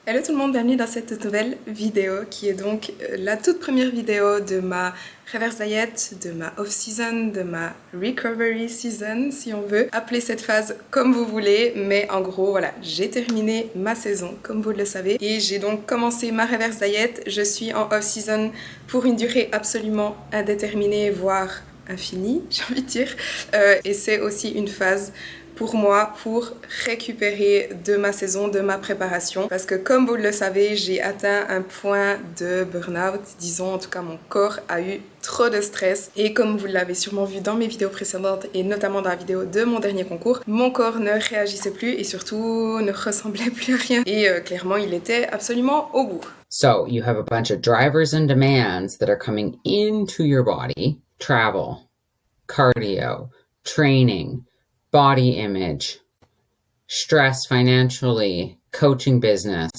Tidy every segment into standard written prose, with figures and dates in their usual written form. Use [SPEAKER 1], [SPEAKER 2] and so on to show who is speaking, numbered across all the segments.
[SPEAKER 1] Hello tout le monde, bienvenue dans cette nouvelle vidéo qui est donc la toute première vidéo de ma reverse diet, de ma off-season, de ma recovery season si on veut. Appelez cette phase comme vous voulez, mais en gros voilà, j'ai terminé ma saison comme vous le savez et j'ai donc commencé ma reverse diet. Je suis en off-season pour une durée absolument indéterminée, voire infinie, j'ai envie de dire. Et c'est aussi une phase pour moi, pour récupérer de ma saison, de ma préparation. Parce que comme vous le savez, j'ai atteint un point de burn-out. Disons, en tout cas, mon corps a eu trop de stress. Et comme vous l'avez sûrement vu dans mes vidéos précédentes, et notamment dans la vidéo de mon dernier concours, mon corps ne réagissait plus et surtout ne ressemblait plus à rien. Et clairement, il était absolument au bout.
[SPEAKER 2] So you have a bunch of drivers and demands that are coming into your body. Travel, cardio, training, body image, stress financially, coaching business,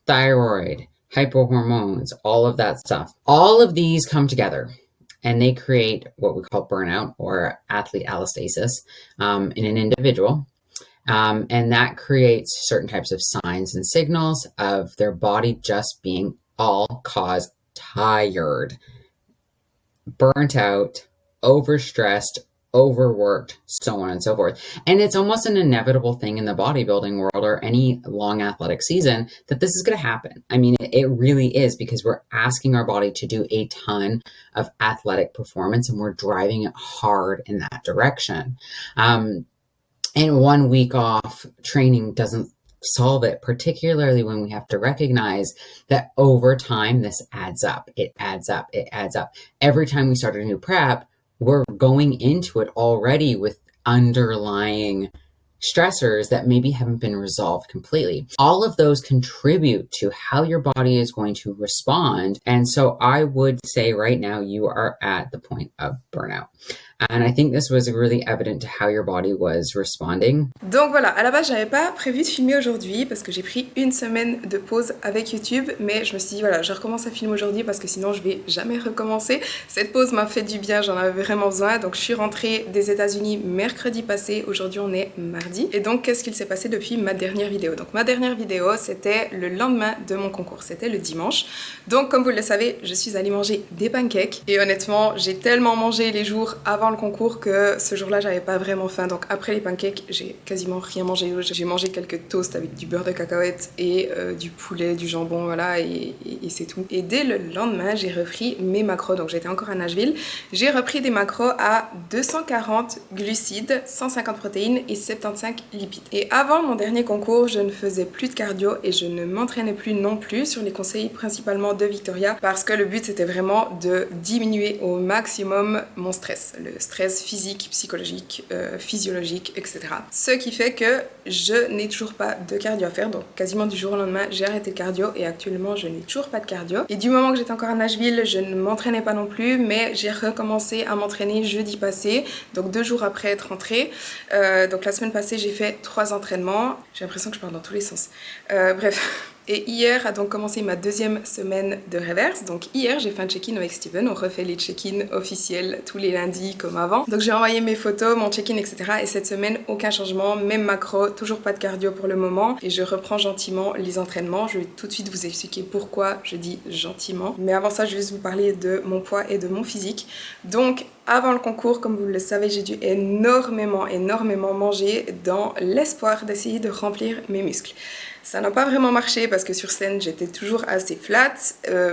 [SPEAKER 2] thyroid, hypohormones, all of that stuff. All of these come together and they create what we call burnout or athlete allostasis in an individual. And that creates certain types of signs and signals of their body just being all cause tired, burnt out, overstressed, overworked, so on and so forth. And it's almost an inevitable thing in the bodybuilding world or any long athletic season that this is going to happen. I mean, it really is, because we're asking our body to do a ton of athletic performance and we're driving it hard in that direction. And 1 week off training doesn't solve it, particularly when we have to recognize that over time, this adds up. It adds up. It adds up. Every time we start a new prep, we're going into it already with underlying stressors that maybe haven't been resolved completely. All of those contribute to how your body is going to respond. And so I would say right now you are at the point of burnout. And I think this was really evident to how your body was responding.
[SPEAKER 1] Donc voilà, à la base j'avais pas prévu de filmer aujourd'hui parce que j'ai pris une semaine de pause avec YouTube, mais je me suis dit voilà, je recommence à filmer aujourd'hui parce que sinon je vais jamais recommencer. Cette pause m'a fait du bien, j'en avais vraiment besoin. Donc je suis rentrée des États-Unis mercredi passé, aujourd'hui on est mardi. Et donc qu'est-ce qu'il s'est passé depuis ma dernière vidéo? Donc ma dernière vidéo c'était le lendemain de mon concours, c'était le dimanche. Donc comme vous le savez, je suis allée manger des pancakes et honnêtement j'ai tellement mangé les jours avant le concours que ce jour-là j'avais pas vraiment faim. Donc après les pancakes j'ai quasiment rien mangé. J'ai mangé quelques toasts avec du beurre de cacahuète et du poulet, du jambon, voilà, et c'est tout. Et dès le lendemain j'ai repris mes macros. Donc j'étais encore à Nashville. J'ai repris des macros à 240 glucides, 150 protéines et 75 lipides. Et avant mon dernier concours je ne faisais plus de cardio et je ne m'entraînais plus non plus sur les conseils principalement de Victoria parce que le but c'était vraiment de diminuer au maximum mon stress. Le stress physique, psychologique, physiologique, etc. Ce qui fait que je n'ai toujours pas de cardio à faire, donc quasiment du jour au lendemain j'ai arrêté le cardio et actuellement je n'ai toujours pas de cardio. Et du moment que j'étais encore à Nashville, je ne m'entraînais pas non plus, mais j'ai recommencé à m'entraîner jeudi passé, donc 2 jours après être rentrée. Donc la semaine passée j'ai fait 3 entraînements, j'ai l'impression que je parle dans tous les sens. Bref. Et hier a donc commencé ma deuxième semaine de reverse. Donc hier j'ai fait un check-in avec Steven, on refait les check-in officiels tous les lundis comme avant. Donc j'ai envoyé mes photos, mon check-in, etc. Et cette semaine aucun changement, même macro, toujours pas de cardio pour le moment. Et je reprends gentiment les entraînements. Je vais tout de suite vous expliquer pourquoi je dis gentiment. Mais avant ça je vais juste vous parler de mon poids et de mon physique. Donc avant le concours, comme vous le savez, j'ai dû énormément manger dans l'espoir d'essayer de remplir mes muscles. Ça n'a pas vraiment marché parce que sur scène j'étais toujours assez flat,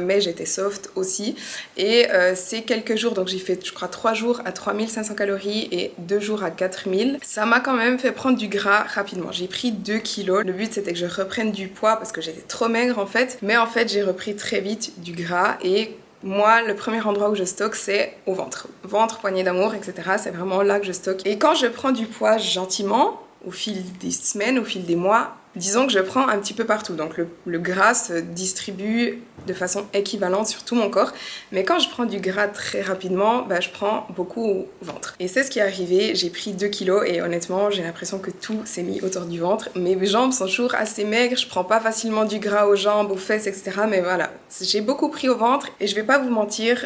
[SPEAKER 1] mais j'étais soft aussi. Et ces quelques jours, donc j'ai fait je crois 3 jours à 3500 calories et 2 jours à 4000. Ça m'a quand même fait prendre du gras rapidement. J'ai pris 2 kilos. Le but c'était que je reprenne du poids parce que j'étais trop maigre en fait. Mais en fait j'ai repris très vite du gras et moi, le premier endroit où je stocke, c'est au ventre. Ventre, poignée d'amour, etc. C'est vraiment là que je stocke. Et quand je prends du poids gentiment, au fil des semaines, au fil des mois, disons que je prends un petit peu partout. Donc le gras se distribue de façon équivalente sur tout mon corps. Mais quand je prends du gras très rapidement, je prends beaucoup au ventre. Et c'est ce qui est arrivé. J'ai pris 2 kilos et honnêtement, j'ai l'impression que tout s'est mis autour du ventre. Mes jambes sont toujours assez maigres. Je prends pas facilement du gras aux jambes, aux fesses, etc. Mais voilà, j'ai beaucoup pris au ventre. Et je vais pas vous mentir,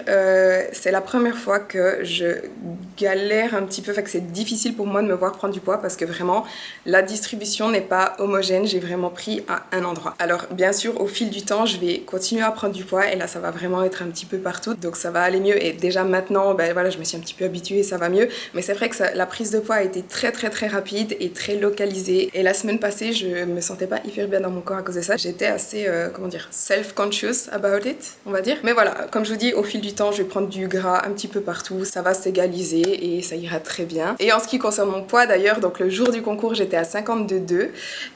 [SPEAKER 1] c'est la première fois que je galère un petit peu, que c'est difficile pour moi de me voir prendre du poids parce que vraiment la distribution n'est pas homogène, j'ai vraiment pris à un endroit. Alors bien sûr au fil du temps je vais continuer à prendre du poids et là ça va vraiment être un petit peu partout, donc ça va aller mieux et déjà maintenant voilà, je me suis un petit peu habituée, ça va mieux, mais c'est vrai que la prise de poids a été très rapide et très localisée et la semaine passée je me sentais pas hyper bien dans mon corps à cause de ça, j'étais assez self-conscious about it on va dire, mais voilà, comme je vous dis au fil du temps je vais prendre du gras un petit peu partout, ça va s'égaliser et ça ira très bien. Et en ce qui concerne mon poids d'ailleurs, donc le jour du concours j'étais à 52,2,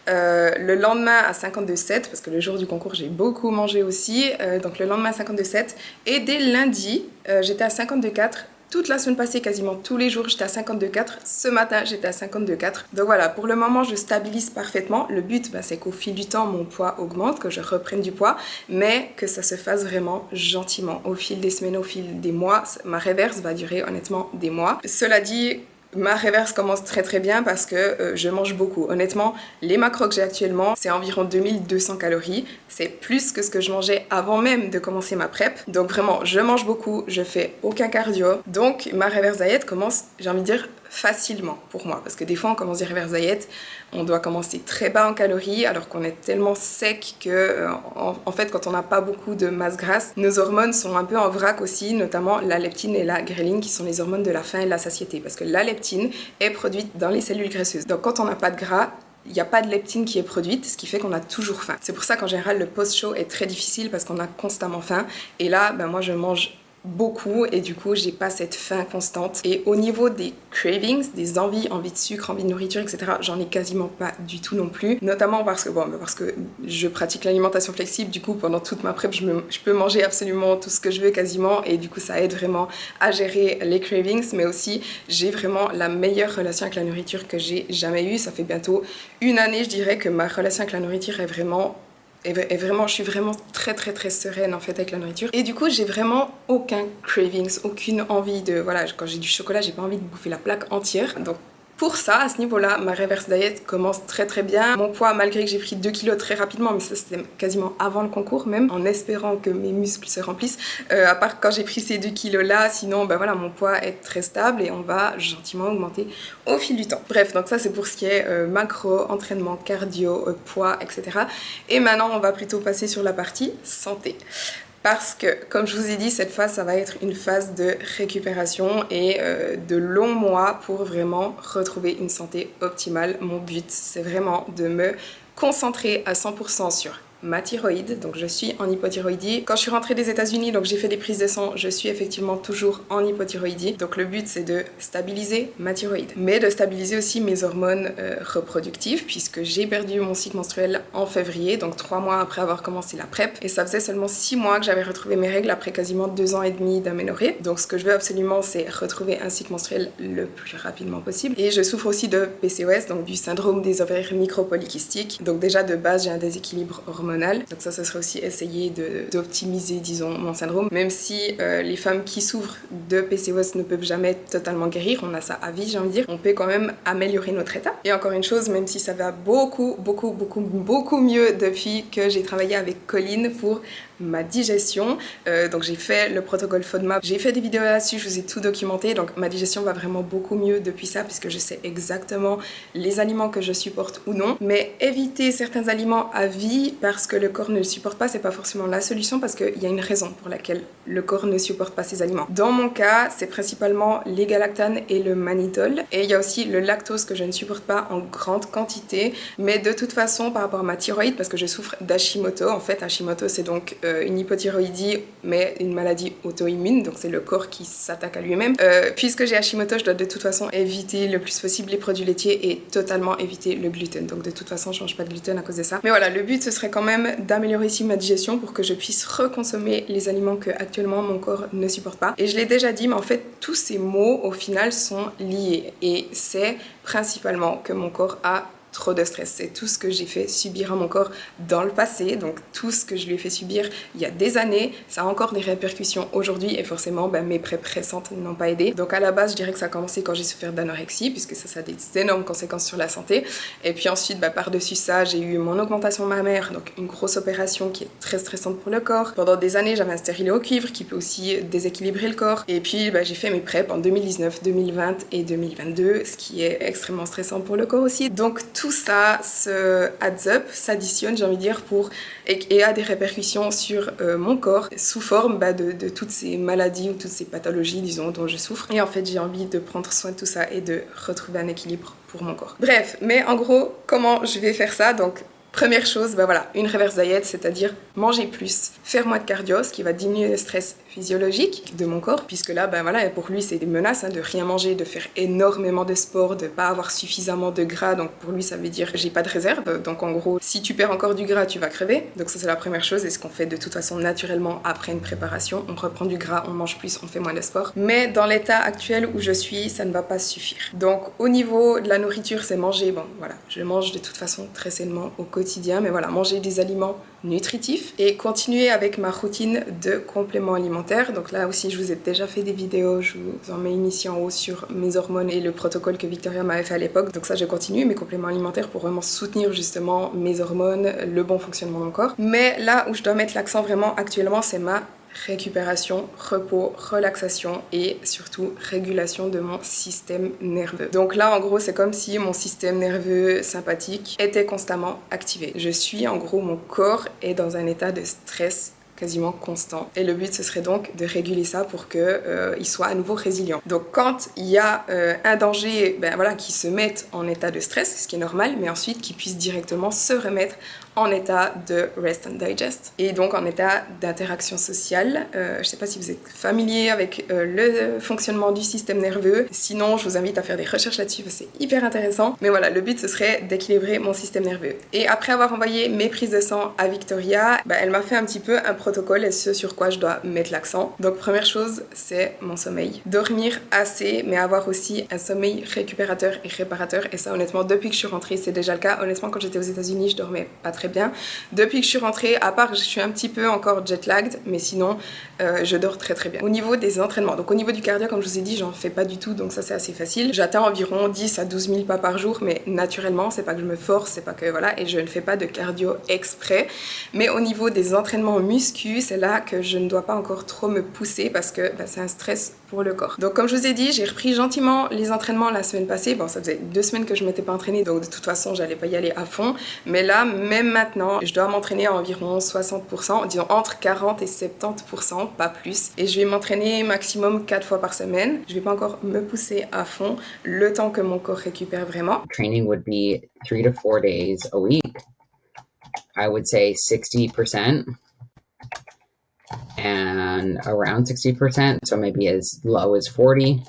[SPEAKER 1] le lendemain à 52,7 parce que le jour du concours j'ai beaucoup mangé aussi, donc le lendemain à 52,7 et dès lundi j'étais à 52,4. Toute la semaine passée, quasiment tous les jours, j'étais à 52,4. Ce matin, j'étais à 52,4. Donc voilà, pour le moment, je stabilise parfaitement. Le but, c'est qu'au fil du temps, mon poids augmente, que je reprenne du poids, mais que ça se fasse vraiment gentiment. Au fil des semaines, au fil des mois, ma reverse va durer honnêtement des mois. Cela dit, ma reverse commence très bien parce que je mange beaucoup. Honnêtement, les macros que j'ai actuellement, c'est environ 2200 calories. C'est plus que ce que je mangeais avant même de commencer ma prep. Donc vraiment, je mange beaucoup, je fais aucun cardio. Donc ma reverse diet commence, j'ai envie de dire, facilement pour moi. Parce que des fois, on commence des reverse diet, on doit commencer très bas en calories alors qu'on est tellement sec que, en fait, quand on n'a pas beaucoup de masse grasse, nos hormones sont un peu en vrac aussi, notamment la leptine et la ghrelin qui sont les hormones de la faim et de la satiété. Parce que la leptine est produite dans les cellules graisseuses. Donc quand on n'a pas de gras, il n'y a pas de leptine qui est produite, ce qui fait qu'on a toujours faim. C'est pour ça qu'en général, le post-show est très difficile parce qu'on a constamment faim. Et là, moi, je mange beaucoup et du coup j'ai pas cette faim constante et au niveau des cravings, des envies de sucre, envie de nourriture, etc., j'en ai quasiment pas du tout non plus, notamment parce que je pratique l'alimentation flexible. Du coup pendant toute ma prep je peux manger absolument tout ce que je veux quasiment et du coup ça aide vraiment à gérer les cravings, mais aussi j'ai vraiment la meilleure relation avec la nourriture que j'ai jamais eue. Ça fait bientôt une année je dirais que ma relation avec la nourriture est vraiment, je suis vraiment très sereine en fait avec la nourriture et du coup j'ai vraiment aucun cravings, aucune envie de, voilà, quand j'ai du chocolat j'ai pas envie de bouffer la plaque entière. Donc pour ça, à ce niveau-là, ma reverse diet commence très bien. Mon poids, malgré que j'ai pris 2 kilos très rapidement, mais ça c'était quasiment avant le concours même, en espérant que mes muscles se remplissent, à part quand j'ai pris ces 2 kilos là, sinon voilà, mon poids est très stable et on va gentiment augmenter au fil du temps. Bref, donc ça c'est pour ce qui est macro, entraînement, cardio, poids, etc. Et maintenant on va plutôt passer sur la partie santé. Parce que, comme je vous ai dit, cette phase, ça va être une phase de récupération et de longs mois pour vraiment retrouver une santé optimale. Mon but, c'est vraiment de me concentrer à 100% sur ma thyroïde, donc je suis en hypothyroïdie. Quand je suis rentrée des États-Unis, donc j'ai fait des prises de sang, je suis effectivement toujours en hypothyroïdie. Donc le but c'est de stabiliser ma thyroïde, mais de stabiliser aussi mes hormones reproductives, puisque j'ai perdu mon cycle menstruel en février, donc 3 mois après avoir commencé la PrEP, et ça faisait seulement 6 mois que j'avais retrouvé mes règles après quasiment 2 ans et demi d'aménorrhée. Donc ce que je veux absolument c'est retrouver un cycle menstruel le plus rapidement possible. Et je souffre aussi de PCOS, donc du syndrome des ovaires micropolykystiques. Donc déjà de base j'ai un déséquilibre hormonal. Donc ça serait aussi essayer d'optimiser, disons, mon syndrome. Même si les femmes qui souffrent de PCOS ne peuvent jamais totalement guérir, on a ça à vie, j'ai envie de dire, on peut quand même améliorer notre état. Et encore une chose, même si ça va beaucoup mieux depuis que j'ai travaillé avec Colline pour ma digestion, donc j'ai fait le protocole FODMAP, j'ai fait des vidéos là-dessus, je vous ai tout documenté, donc ma digestion va vraiment beaucoup mieux depuis ça, puisque je sais exactement les aliments que je supporte ou non. Mais éviter certains aliments à vie parce que le corps ne le supporte pas, c'est pas forcément la solution, parce qu'il y a une raison pour laquelle le corps ne supporte pas ces aliments. Dans mon cas, c'est principalement les galactanes et le mannitol, et il y a aussi le lactose que je ne supporte pas en grande quantité, mais de toute façon par rapport à ma thyroïde, parce que je souffre d'Hashimoto, en fait Hashimoto c'est donc une hypothyroïdie, mais une maladie auto-immune, donc c'est le corps qui s'attaque à lui-même. Puisque j'ai Hashimoto, je dois de toute façon éviter le plus possible les produits laitiers et totalement éviter le gluten. Donc de toute façon, je mange pas de gluten à cause de ça. Mais voilà, le but ce serait quand même d'améliorer ici ma digestion pour que je puisse reconsommer les aliments que actuellement mon corps ne supporte pas. Et je l'ai déjà dit, mais en fait tous ces maux au final sont liés, et c'est principalement que mon corps a trop de stress. C'est tout ce que j'ai fait subir à mon corps dans le passé, donc tout ce que je lui ai fait subir il y a des années, ça a encore des répercussions aujourd'hui et forcément mes prep récentes n'ont pas aidé. Donc à la base je dirais que ça a commencé quand j'ai souffert d'anorexie puisque ça a des énormes conséquences sur la santé, et puis ensuite par-dessus ça j'ai eu mon augmentation mammaire, donc une grosse opération qui est très stressante pour le corps. Pendant des années j'avais un stérilet au cuivre qui peut aussi déséquilibrer le corps, et puis j'ai fait mes prep en 2019, 2020 et 2022, ce qui est extrêmement stressant pour le corps aussi. Donc tout ça se adds up, s'additionne j'ai envie de dire et a des répercussions sur mon corps sous forme de toutes ces maladies ou toutes ces pathologies disons dont je souffre, et en fait j'ai envie de prendre soin de tout ça et de retrouver un équilibre pour mon corps. Bref, mais en gros comment je vais faire ça? Donc première chose, une reverse diet, c'est-à-dire manger plus, faire moins de cardio, ce qui va diminuer le stress physiologique de mon corps, puisque là, pour lui, c'est des menaces de rien manger, de faire énormément de sport, de pas avoir suffisamment de gras, donc pour lui, ça veut dire j'ai pas de réserve, donc en gros, si tu perds encore du gras, tu vas crever, donc ça c'est la première chose, et ce qu'on fait de toute façon naturellement après une préparation, on reprend du gras, on mange plus, on fait moins de sport, mais dans l'état actuel où je suis, ça ne va pas suffire. Donc au niveau de la nourriture, c'est manger, je mange de toute façon très sainement au quotidien, mais manger des aliments nutritifs et continuer avec ma routine de compléments alimentaires. Donc là aussi, je vous ai déjà fait des vidéos, je vous en mets une ici en haut sur mes hormones et le protocole que Victoria m'avait fait à l'époque. Donc ça, je continue mes compléments alimentaires pour vraiment soutenir justement mes hormones, le bon fonctionnement de mon corps. Mais là où je dois mettre l'accent vraiment actuellement, c'est ma récupération, repos, relaxation et surtout régulation de mon système nerveux. Donc là en gros c'est comme si mon système nerveux sympathique était constamment activé. Mon corps est dans un état de stress quasiment constant. Et le but, ce serait donc de réguler ça pour qu'il soit à nouveau résilient. Donc quand il y a un danger qui se mette en état de stress, ce qui est normal, mais ensuite qu'il puisse directement se remettre en état de rest and digest et donc en état d'interaction sociale. Je ne sais pas si vous êtes familier avec le fonctionnement du système nerveux. Sinon, je vous invite à faire des recherches là-dessus parce que c'est hyper intéressant. Mais voilà, le but, ce serait d'équilibrer mon système nerveux. Et après avoir envoyé mes prises de sang à Victoria, elle m'a fait un petit peu un protocole et ce sur quoi je dois mettre l'accent. Donc première chose, c'est mon sommeil. Dormir assez, mais avoir aussi un sommeil récupérateur et réparateur. Et ça, honnêtement, depuis que je suis rentrée, c'est déjà le cas. Honnêtement, quand j'étais aux États-Unis, je dormais pas très bien. Depuis que je suis rentrée, à part je suis un petit peu encore jet-lagged, mais sinon je dors très très bien. Au niveau des entraînements, donc au niveau du cardio, comme je vous ai dit, j'en fais pas du tout, donc ça c'est assez facile. J'atteins environ 10 à 12 000 pas par jour, mais naturellement, c'est pas que je me force, c'est pas que et je ne fais pas de cardio exprès. Mais au niveau des entraînements muscu, c'est là que je ne dois pas encore trop me pousser parce que c'est un stress pour le corps. Donc comme je vous ai dit, j'ai repris gentiment les entraînements la semaine passée. Bon, ça faisait 2 semaines que je m'étais pas entraînée, donc de toute façon, j'allais pas y aller à fond. Mais là, même maintenant, je dois m'entraîner à environ 60%, disons entre 40 et 70%, pas plus. Et je vais m'entraîner maximum 4 fois par semaine. Je vais pas encore me pousser à fond le temps que mon corps récupère vraiment.
[SPEAKER 2] Training would be 3 to 4 days a week. I would say 60% and around 60%, so maybe as low as 40,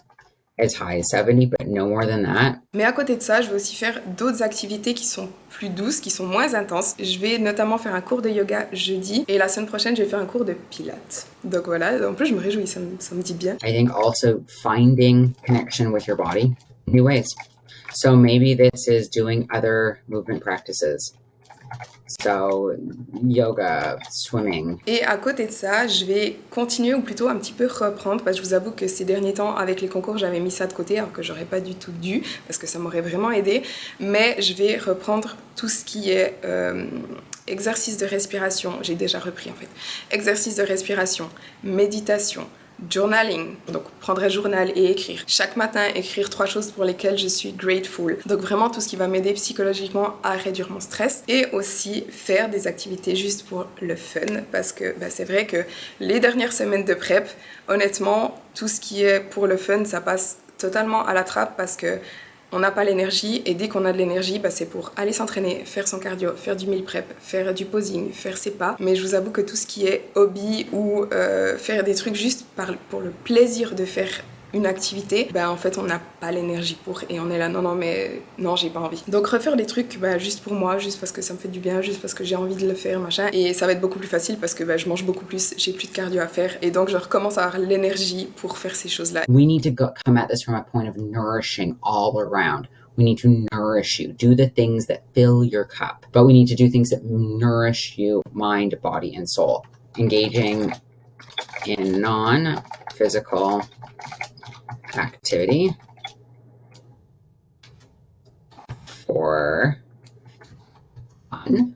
[SPEAKER 2] as high as 70, but no more than that.
[SPEAKER 1] Mais à côté de ça, je vais aussi faire d'autres activités qui sont plus douces, qui sont moins intenses. Je vais notamment faire un cours de yoga jeudi et la semaine prochaine, je vais faire un cours de pilates. Donc voilà, en plus je me réjouis, ça me dit bien.
[SPEAKER 2] I think also finding connection with your body, new ways. So maybe this is doing other movement practices. So, yoga, swimming.
[SPEAKER 1] Et à côté de ça, je vais continuer ou plutôt un petit peu reprendre parce que je vous avoue que ces derniers temps, avec les concours, j'avais mis ça de côté alors que j'aurais pas du tout dû parce que ça m'aurait vraiment aidé. Mais je vais reprendre tout ce qui est exercice de respiration. J'ai déjà repris en fait. Exercice de respiration, méditation, journaling, donc prendre un journal et écrire. Chaque matin, écrire 3 choses pour lesquelles je suis grateful. Donc vraiment tout ce qui va m'aider psychologiquement à réduire mon stress et aussi faire des activités juste pour le fun parce que c'est vrai que les dernières semaines de prep, honnêtement, tout ce qui est pour le fun, ça passe totalement à la trappe parce que on n'a pas l'énergie et dès qu'on a de l'énergie, c'est pour aller s'entraîner, faire son cardio, faire du meal prep, faire du posing, faire ses pas. Mais je vous avoue que tout ce qui est hobby ou faire des trucs juste pour le plaisir de faire une activité, en fait on n'a pas l'énergie pour et on est là non j'ai pas envie. Donc refaire des trucs juste pour moi, juste parce que ça me fait du bien, juste parce que j'ai envie de le faire machin et ça va être beaucoup plus facile parce que je mange beaucoup plus, j'ai plus de cardio à faire et donc je recommence à avoir l'énergie pour faire ces choses là.
[SPEAKER 2] We need to come at this from a point of nourishing all around. We need to nourish you. Do the things that fill your cup. But we need to do things that nourish you, mind, body, and soul. Engaging in non-physical activity for fun.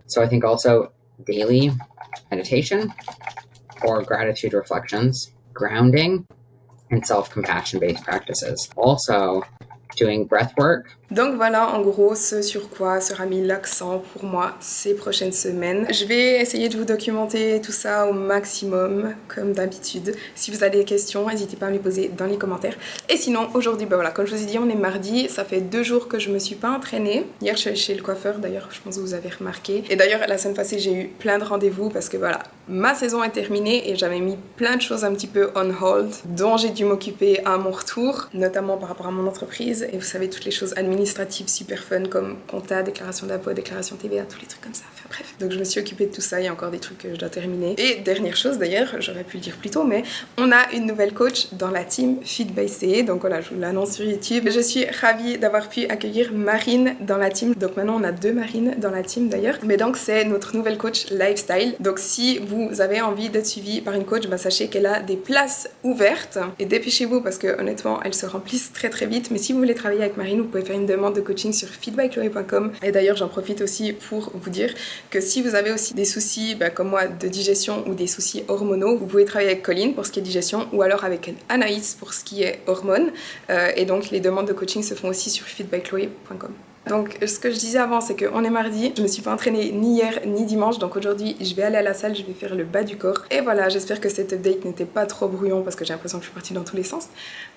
[SPEAKER 2] So I think also daily meditation or gratitude reflections, grounding, and self-compassion based practices. Also doing breath work.
[SPEAKER 1] Donc voilà en gros ce sur quoi sera mis l'accent pour moi ces prochaines semaines. Je vais essayer de vous documenter tout ça au maximum comme d'habitude. Si vous avez des questions, n'hésitez pas à me les poser dans les commentaires. Et sinon aujourd'hui, bah voilà, comme je vous ai dit, on est mardi, ça fait 2 jours que je me suis pas entraînée. Hier je suis allée chez le coiffeur d'ailleurs, je pense que vous avez remarqué. Et d'ailleurs la semaine passée j'ai eu plein de rendez-vous parce que voilà, ma saison est terminée et j'avais mis plein de choses un petit peu on hold dont j'ai dû m'occuper à mon retour, notamment par rapport à mon entreprise. Et vous savez, toutes les choses administratives super fun comme compta, déclaration d'impôt, déclaration TVA, tous les trucs comme ça. Enfin bref. Donc je me suis occupée de tout ça, il y a encore des trucs que je dois terminer. Et dernière chose d'ailleurs, j'aurais pu le dire plus tôt, mais on a une nouvelle coach dans la team Fit by CA. Donc voilà, je vous l'annonce sur YouTube. Je suis ravie d'avoir pu accueillir Marine dans la team. Donc maintenant on a 2 Marines dans la team d'ailleurs. Mais donc c'est notre nouvelle coach lifestyle. Donc si vous avez envie d'être suivi par une coach, bah, sachez qu'elle a des places ouvertes. Et dépêchez-vous parce que honnêtement, elles se remplissent très très vite. Mais si vous voulez travailler avec Marine, vous pouvez faire une demande de coaching sur fitbychloé.com. Et d'ailleurs, j'en profite aussi pour vous dire que si vous avez aussi des soucis, comme moi, de digestion ou des soucis hormonaux, vous pouvez travailler avec Colline pour ce qui est digestion ou alors avec Anaïs pour ce qui est hormones. Et donc, les demandes de coaching se font aussi sur fitbychloé.com. Donc ce que je disais avant, c'est qu'on est mardi, je me suis pas entraînée ni hier ni dimanche, donc aujourd'hui je vais aller à la salle, je vais faire le bas du corps. Et voilà, j'espère que cette update n'était pas trop brouillon parce que j'ai l'impression que je suis partie dans tous les sens.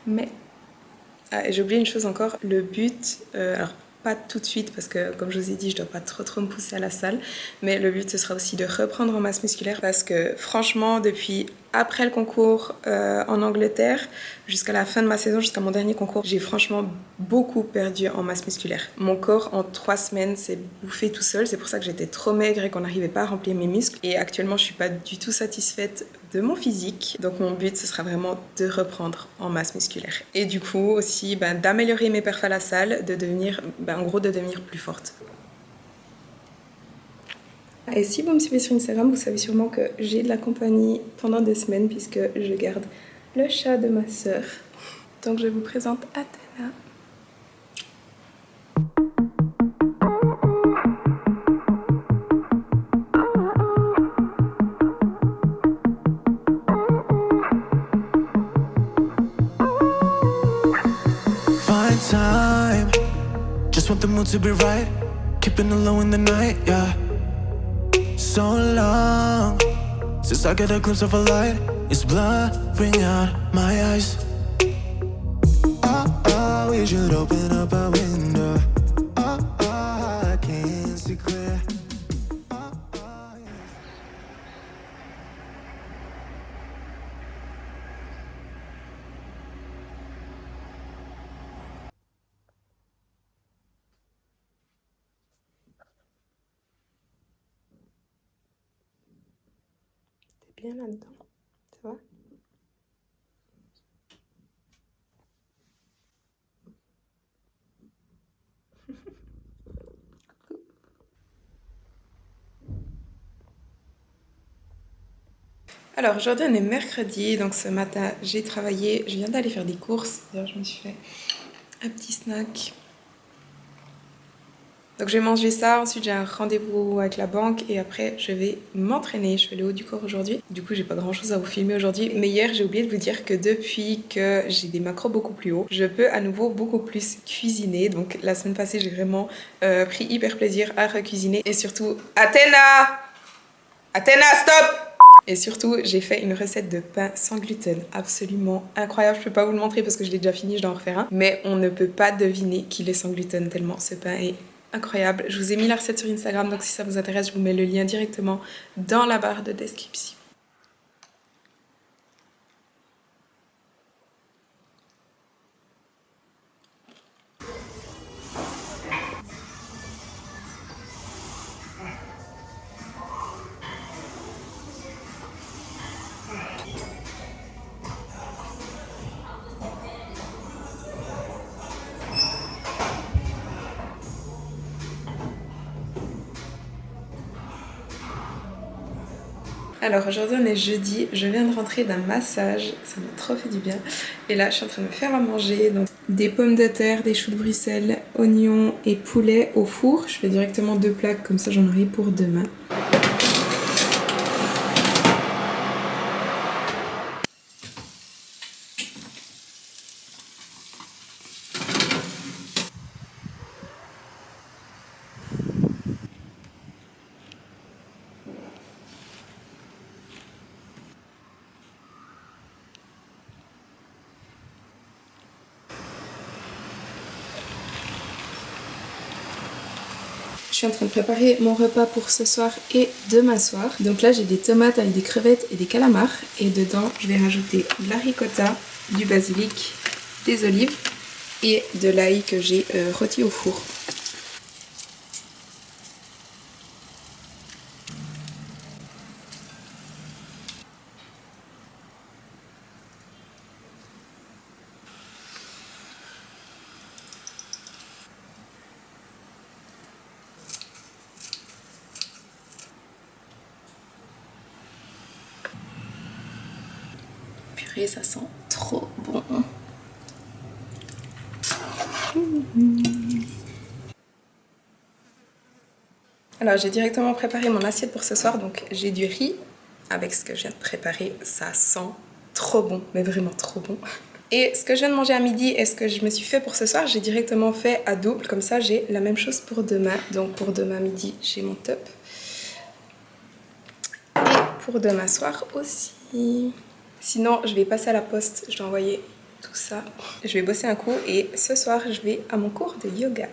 [SPEAKER 1] Mais j'ai oublié une chose encore, le but, alors pas tout de suite parce que comme je vous ai dit, je dois pas trop me pousser à la salle, mais le but ce sera aussi de reprendre en masse musculaire parce que franchement depuis après le concours en Angleterre jusqu'à la fin de ma saison, jusqu'à mon dernier concours, j'ai franchement beaucoup perdu en masse musculaire. Mon corps en 3 semaines s'est bouffé tout seul, c'est pour ça que j'étais trop maigre et qu'on n'arrivait pas à remplir mes muscles. Et actuellement je suis pas du tout satisfaite de mon physique, donc mon but ce sera vraiment de reprendre en masse musculaire. Et du coup aussi d'améliorer mes perfs à la salle, de devenir, en gros de devenir plus forte. Et si vous me suivez sur Instagram, vous savez sûrement que j'ai de la compagnie pendant 2 semaines puisque je garde le chat de ma sœur. Donc je vous présente Athéna.
[SPEAKER 3] Find time, just want the mood to be right, keeping it low in the night, yeah. So long since I get a glimpse of a light, it's blurring out my eyes. Oh, we should open up a window. Oh, I can't see clear.
[SPEAKER 1] T'es bien là-dedans, ça va? Alors aujourd'hui on est mercredi, donc ce matin j'ai travaillé, je viens d'aller faire des courses, d'ailleurs je me suis fait un petit snack. Donc je vais manger ça, ensuite j'ai un rendez-vous avec la banque et après je vais m'entraîner, je fais le haut du corps aujourd'hui. Du coup j'ai pas grand chose à vous filmer aujourd'hui, mais hier j'ai oublié de vous dire que depuis que j'ai des macros beaucoup plus hauts, je peux à nouveau beaucoup plus cuisiner. Donc la semaine passée j'ai vraiment pris hyper plaisir à recuisiner et surtout... Athéna, stop! Et surtout, j'ai fait une recette de pain sans gluten absolument incroyable. Je peux pas vous le montrer parce que je l'ai déjà fini, je dois en refaire un. Mais on ne peut pas deviner qu'il est sans gluten tellement ce pain est incroyable. Je vous ai mis la recette sur Instagram, donc si ça vous intéresse, je vous mets le lien directement dans la barre de description. Alors aujourd'hui on est jeudi, je viens de rentrer d'un massage, ça m'a trop fait du bien. Et là je suis en train de me faire à manger, donc des pommes de terre, des choux de Bruxelles, oignons et poulet au four. Je fais directement 2 plaques, comme ça j'en aurai pour demain. Je suis en train de préparer mon repas pour ce soir et demain soir. Donc là j'ai des tomates avec des crevettes et des calamars. Et dedans je vais rajouter de la ricotta, du basilic, des olives et de l'ail que j'ai rôti au four. Purée, ça sent trop bon. Alors j'ai directement préparé mon assiette pour ce soir, donc j'ai du riz avec ce que je viens de préparer, ça sent trop bon, mais vraiment trop bon. Et ce que je viens de manger à midi et ce que je me suis fait pour ce soir, j'ai directement fait à double, comme ça j'ai la même chose pour demain. Donc pour demain midi, j'ai mon top. Et pour demain soir aussi. Sinon, je vais passer à la poste, je dois envoyer tout ça. Je vais bosser un coup et ce soir, je vais à mon cours de yoga.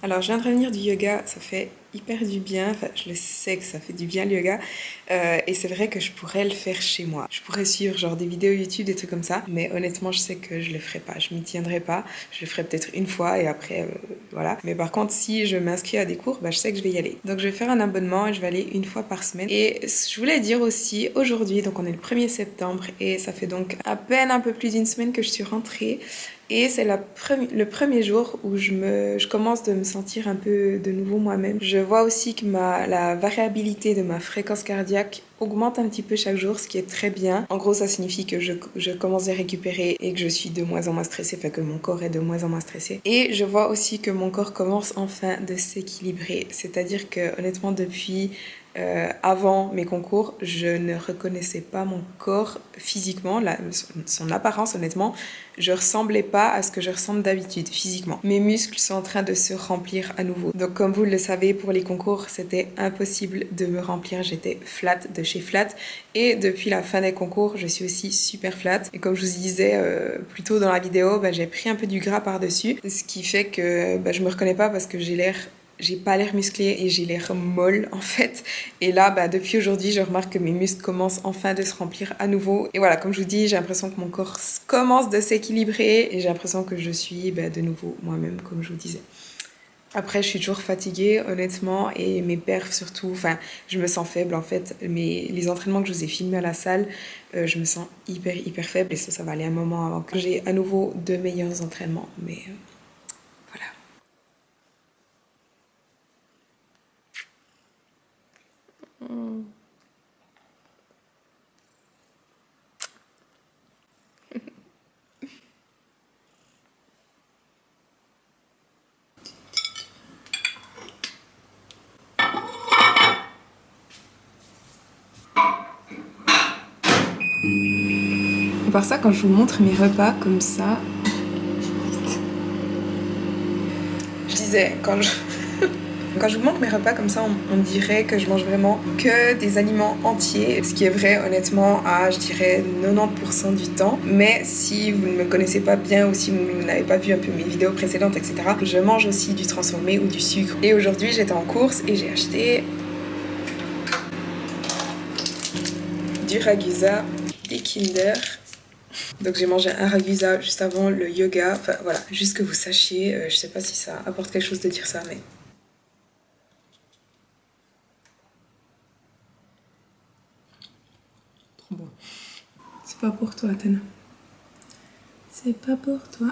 [SPEAKER 1] Alors je viens de revenir du yoga, ça fait hyper du bien, enfin je le sais que ça fait du bien le yoga et c'est vrai que je pourrais le faire chez moi. Je pourrais suivre genre des vidéos YouTube, des trucs comme ça, mais honnêtement je sais que je le ferai pas, je m'y tiendrai pas, je le ferai peut-être une fois et après voilà. Mais par contre si je m'inscris à des cours, bah, je sais que je vais y aller. Donc je vais faire un abonnement et je vais aller une fois par semaine. Et je voulais dire aussi aujourd'hui, donc on est le 1er septembre et ça fait donc à peine un peu plus d'une semaine que je suis rentrée. Et c'est le premier jour où je commence de me sentir un peu de nouveau moi-même. Je vois aussi que la variabilité de ma fréquence cardiaque augmente un petit peu chaque jour, ce qui est très bien. En gros, ça signifie que je commence à récupérer et que je suis de moins en moins stressée, enfin que mon corps est de moins en moins stressé. Et je vois aussi que mon corps commence enfin de s'équilibrer. C'est-à-dire que honnêtement, depuis avant mes concours, je ne reconnaissais pas mon corps physiquement, son apparence honnêtement. Je ressemblais pas à ce que je ressemble d'habitude physiquement. Mes muscles sont en train de se remplir à nouveau. Donc comme vous le savez, pour les concours, c'était impossible de me remplir. J'étais flat de chez flat. Et depuis la fin des concours, je suis aussi super flat. Et comme je vous disais plus tôt dans la vidéo, j'ai pris un peu du gras par-dessus. Ce qui fait que je me reconnais pas parce que j'ai pas l'air musclée et j'ai l'air molle en fait. Et là, depuis aujourd'hui, je remarque que mes muscles commencent enfin de se remplir à nouveau. Et voilà, comme je vous dis, j'ai l'impression que mon corps commence de s'équilibrer et j'ai l'impression que je suis de nouveau moi-même, comme je vous disais. Après, je suis toujours fatiguée, honnêtement, et mes perfs surtout, enfin, je me sens faible en fait. Les entraînements que je vous ai filmés à la salle, je me sens hyper faible et ça va aller un moment avant que j'ai à nouveau de meilleurs entraînements. Mais voilà. À part ça, quand je vous montre mes repas comme ça, je disais, quand je vous montre mes repas comme ça, on dirait que je mange vraiment que des aliments entiers, ce qui est vrai honnêtement à, je dirais, 90% du temps. Mais si vous ne me connaissez pas bien ou si vous n'avez pas vu un peu mes vidéos précédentes, etc., je mange aussi du transformé ou du sucre. Et aujourd'hui, j'étais en course et j'ai acheté du Ragusa, des Kinder. Donc j'ai mangé un Ragusa juste avant le yoga. Enfin voilà, juste que vous sachiez, je sais pas si ça apporte quelque chose de dire ça, mais... Trop bon. C'est pas pour toi, Tana. C'est pas pour toi.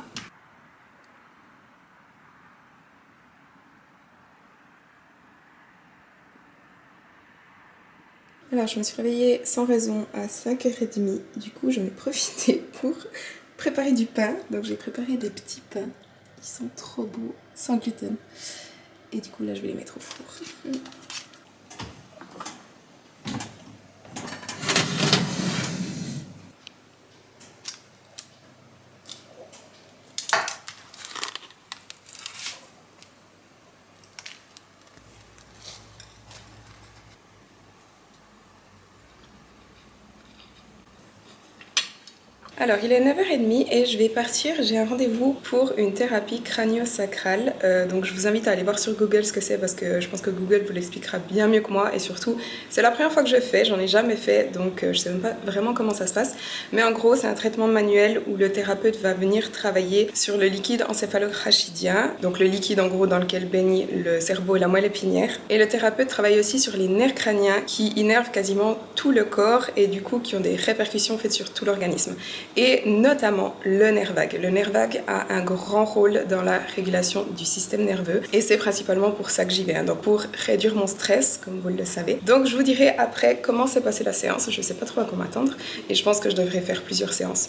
[SPEAKER 1] Alors je me suis réveillée sans raison à 5h30, du coup j'en ai profité pour préparer du pain. Donc j'ai préparé des petits pains qui sont trop beaux, sans gluten. Et du coup là je vais les mettre au four. Alors il est 9h30 et je vais partir, j'ai un rendez-vous pour une thérapie crânio-sacrale. Donc je vous invite à aller voir sur Google ce que c'est parce que je pense que Google vous l'expliquera bien mieux que moi. Et surtout, c'est la première fois que je fais, j'en ai jamais fait, donc je sais même pas vraiment comment ça se passe. Mais en gros, c'est un traitement manuel où le thérapeute va venir travailler sur le liquide encéphalorachidien, donc le liquide en gros dans lequel baigne le cerveau et la moelle épinière. Et le thérapeute travaille aussi sur les nerfs crâniens qui innervent quasiment tout le corps et du coup qui ont des répercussions faites sur tout l'organisme. Et notamment le nerf vague. Le nerf vague a un grand rôle dans la régulation du système nerveux et c'est principalement pour ça que j'y vais, donc pour réduire mon stress, comme vous le savez. Donc je vous dirai après comment s'est passée la séance, je sais pas trop à quoi m'attendre et je pense que je devrais faire plusieurs séances.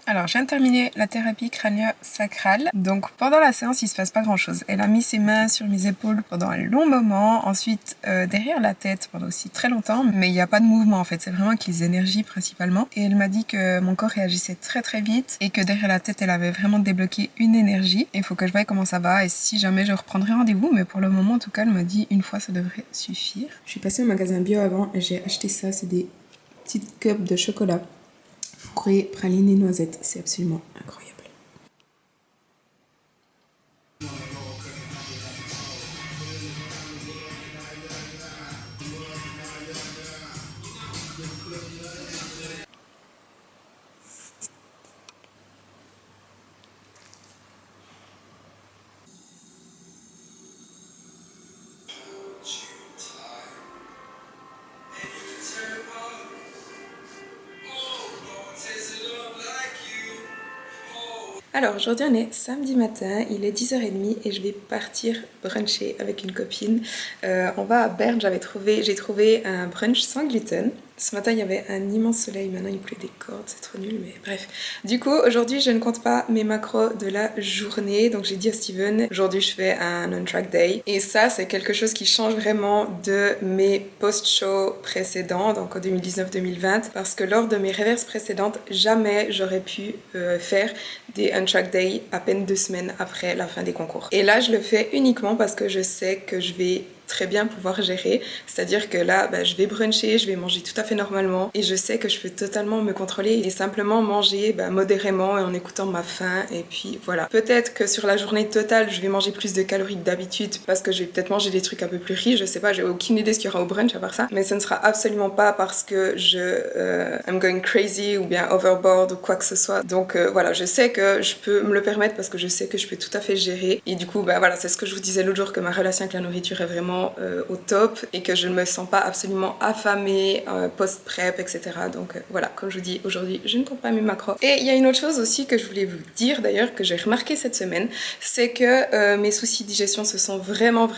[SPEAKER 1] Alors, je viens de terminer la thérapie crânio-sacrale. Donc, pendant la séance, il se passe pas grand-chose. Elle a mis ses mains sur mes épaules pendant un long moment. Ensuite, derrière la tête pendant aussi très longtemps. Mais il n'y a pas de mouvement, en fait. C'est vraiment avec les énergies, principalement. Et elle m'a dit que mon corps réagissait très, très vite. Et que derrière la tête, elle avait vraiment débloqué une énergie. Il faut que je voie comment ça va. Et si jamais je reprendrai rendez-vous. Mais pour le moment, en tout cas, elle m'a dit une fois, ça devrait suffire. Je suis passée au magasin bio avant et j'ai acheté ça. C'est des petites cups de chocolat fourré, praline et noisettes, c'est absolument incroyable. Alors aujourd'hui on est samedi matin, il est 10h30 et je vais partir bruncher avec une copine. On va à Berne, j'ai trouvé un brunch sans gluten. Ce matin il y avait un immense soleil, maintenant il pleut des cordes, c'est trop nul mais bref. Du coup aujourd'hui je ne compte pas mes macros de la journée, donc j'ai dit à Steven, aujourd'hui je fais un on-track day. Et ça c'est quelque chose qui change vraiment de mes post-shows précédents, donc en 2019-2020, parce que lors de mes reverses précédentes, jamais j'aurais pu faire des on-track day à peine 2 semaines après la fin des concours. Et là je le fais uniquement parce que je sais que je vais très bien pouvoir gérer, c'est-à-dire que là je vais bruncher, je vais manger tout à fait normalement et je sais que je peux totalement me contrôler et simplement manger modérément et en écoutant ma faim. Et puis voilà, peut-être que sur la journée totale je vais manger plus de calories que d'habitude parce que je vais peut-être manger des trucs un peu plus riches, je sais pas, j'ai aucune idée ce qu'il y aura au brunch à part ça, mais ce ne sera absolument pas parce que I'm going crazy ou bien overboard ou quoi que ce soit. Donc voilà, je sais que je peux me le permettre parce que je sais que je peux tout à fait gérer et du coup voilà, c'est ce que je vous disais l'autre jour, que ma relation avec la nourriture est vraiment au top et que je ne me sens pas absolument affamée post-prep, etc. Donc voilà, comme je vous dis, aujourd'hui je ne compte pas mes macros. Et il y a une autre chose aussi que je voulais vous dire d'ailleurs, que j'ai remarqué cette semaine, c'est que mes soucis de digestion se sont vraiment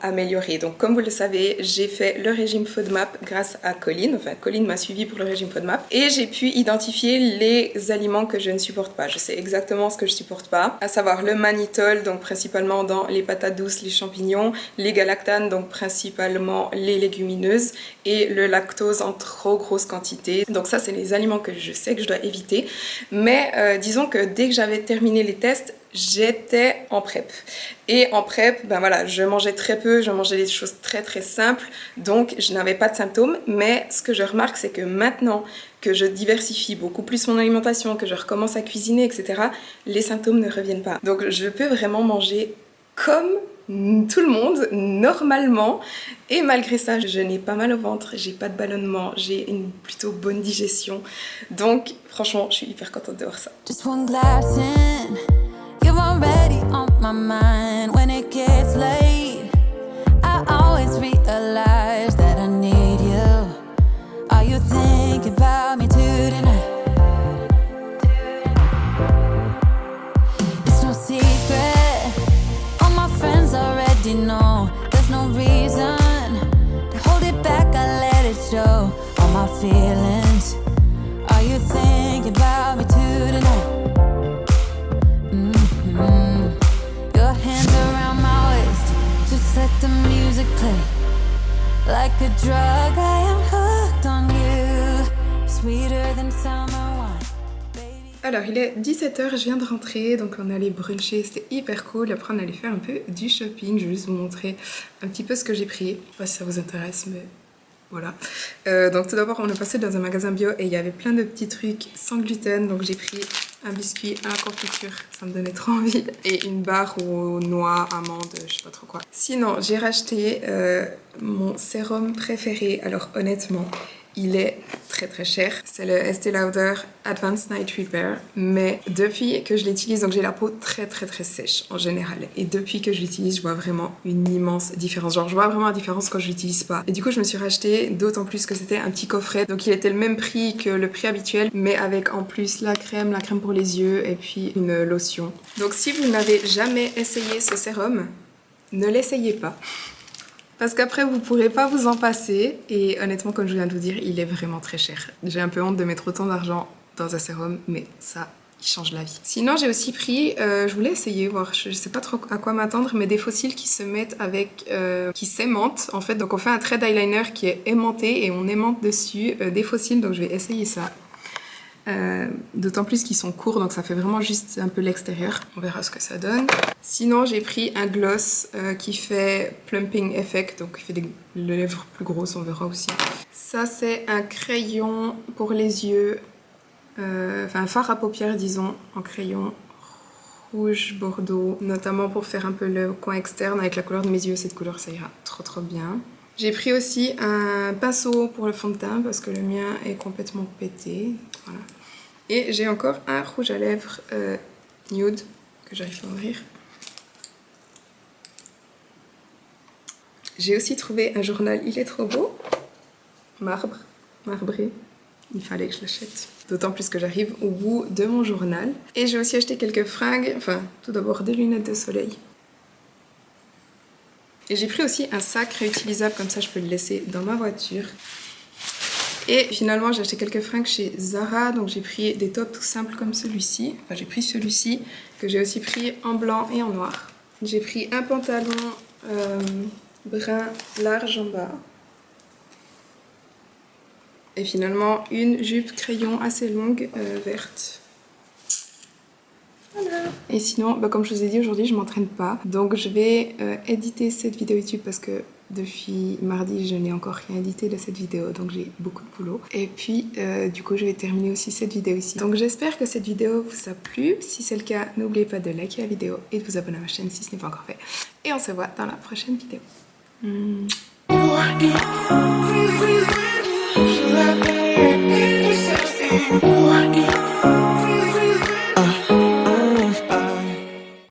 [SPEAKER 1] améliorés. Donc comme vous le savez, j'ai fait le régime FODMAP grâce à Colline, enfin Colline m'a suivi pour le régime FODMAP et j'ai pu identifier les aliments que je ne supporte pas. Je sais exactement ce que je supporte pas, à savoir le mannitol, donc principalement dans les patates douces, les champignons, les galactanes, donc principalement les légumineuses, et le lactose en trop grosse quantité. Donc ça c'est les aliments que je sais que je dois éviter. Mais disons que dès que j'avais terminé les tests, j'étais en prep. Et en prep, voilà, je mangeais très peu, je mangeais des choses très simples, donc je n'avais pas de symptômes. Mais ce que je remarque, c'est que maintenant que je diversifie beaucoup plus mon alimentation, que je recommence à cuisiner, etc., les symptômes ne reviennent pas. Donc je peux vraiment manger comme tout le monde, normalement, et malgré ça, je n'ai pas mal au ventre, j'ai pas de ballonnement, j'ai une plutôt bonne digestion. Donc franchement, je suis hyper contente de voir ça.
[SPEAKER 4] Just one glass in, you're already on my mind. When it gets late, I always realize that I need you. Are you thinking about me tonight? It's no secret, all my friends already know. There's no reason to hold drug, I am hooked on you. Sweeter than summer wine, baby.
[SPEAKER 1] Alors il est 17h, je viens de rentrer, donc on est allé bruncher, c'était hyper cool. Après on allait faire un peu du shopping, je vais juste vous montrer un petit peu ce que j'ai pris. Je sais pas si ça vous intéresse, mais voilà. Donc tout d'abord on est passé dans un magasin bio et il y avait plein de petits trucs sans gluten. Donc j'ai pris un biscuit à la confiture, ça me donnait trop envie. Et une barre aux noix, amandes, je sais pas trop quoi. Sinon j'ai racheté mon sérum préféré. Alors honnêtement, il est très très cher. C'est le Estée Lauder Advanced Night Repair. Mais depuis que je l'utilise, donc j'ai la peau très très très sèche en général. Et depuis que je l'utilise, je vois vraiment une immense différence. Genre je vois vraiment la différence quand je l'utilise pas. Et du coup je me suis racheté, d'autant plus que c'était un petit coffret. Donc il était le même prix que le prix habituel, mais avec en plus la crème pour les yeux et puis une lotion. Donc si vous n'avez jamais essayé ce sérum, ne l'essayez pas. Parce qu'après, vous pourrez pas vous en passer. Et honnêtement, comme je viens de vous dire, il est vraiment très cher. J'ai un peu honte de mettre autant d'argent dans un sérum, mais ça, il change la vie. Sinon, j'ai aussi pris, je voulais essayer, voir, je sais pas trop à quoi m'attendre, mais des fossiles qui se mettent avec, qui s'aimantent en fait. Donc on fait un trait d'eyeliner qui est aimanté et on aimante dessus des fossiles. Donc je vais essayer ça. D'autant plus qu'ils sont courts, donc ça fait vraiment juste un peu l'extérieur. On verra ce que ça donne. Sinon, j'ai pris un gloss qui fait plumping effect, donc il fait les lèvres plus grosses, on verra aussi. Ça, c'est un crayon pour les yeux, enfin un fard à paupières, disons, en crayon rouge bordeaux, notamment pour faire un peu le coin externe avec la couleur de mes yeux. Cette couleur, ça ira trop trop bien. J'ai pris aussi un pinceau pour le fond de teint parce que le mien est complètement pété. Voilà. Et j'ai encore un rouge à lèvres nude que j'arrive pas à ouvrir. J'ai aussi trouvé un journal, il est trop beau. Marbré. Il fallait que je l'achète. D'autant plus que j'arrive au bout de mon journal. Et j'ai aussi acheté quelques fringues, enfin tout d'abord des lunettes de soleil. Et j'ai pris aussi un sac réutilisable, comme ça je peux le laisser dans ma voiture. Et finalement j'ai acheté quelques fringues chez Zara, donc j'ai pris des tops tout simples comme celui-ci. Enfin j'ai pris celui-ci, que j'ai aussi pris en blanc et en noir. J'ai pris un pantalon brun large en bas. Et finalement une jupe crayon assez longue verte. Voilà. Et sinon, comme je vous ai dit, aujourd'hui je m'entraîne pas. Donc je vais éditer cette vidéo YouTube parce que depuis mardi je n'ai encore rien édité de cette vidéo. Donc j'ai beaucoup de boulot. Et puis du coup je vais terminer aussi cette vidéo ici. Donc j'espère que cette vidéo vous a plu. Si c'est le cas, n'oubliez pas de liker la vidéo et de vous abonner à ma chaîne si ce n'est pas encore fait. Et on se voit dans la prochaine vidéo.
[SPEAKER 3] Ooh,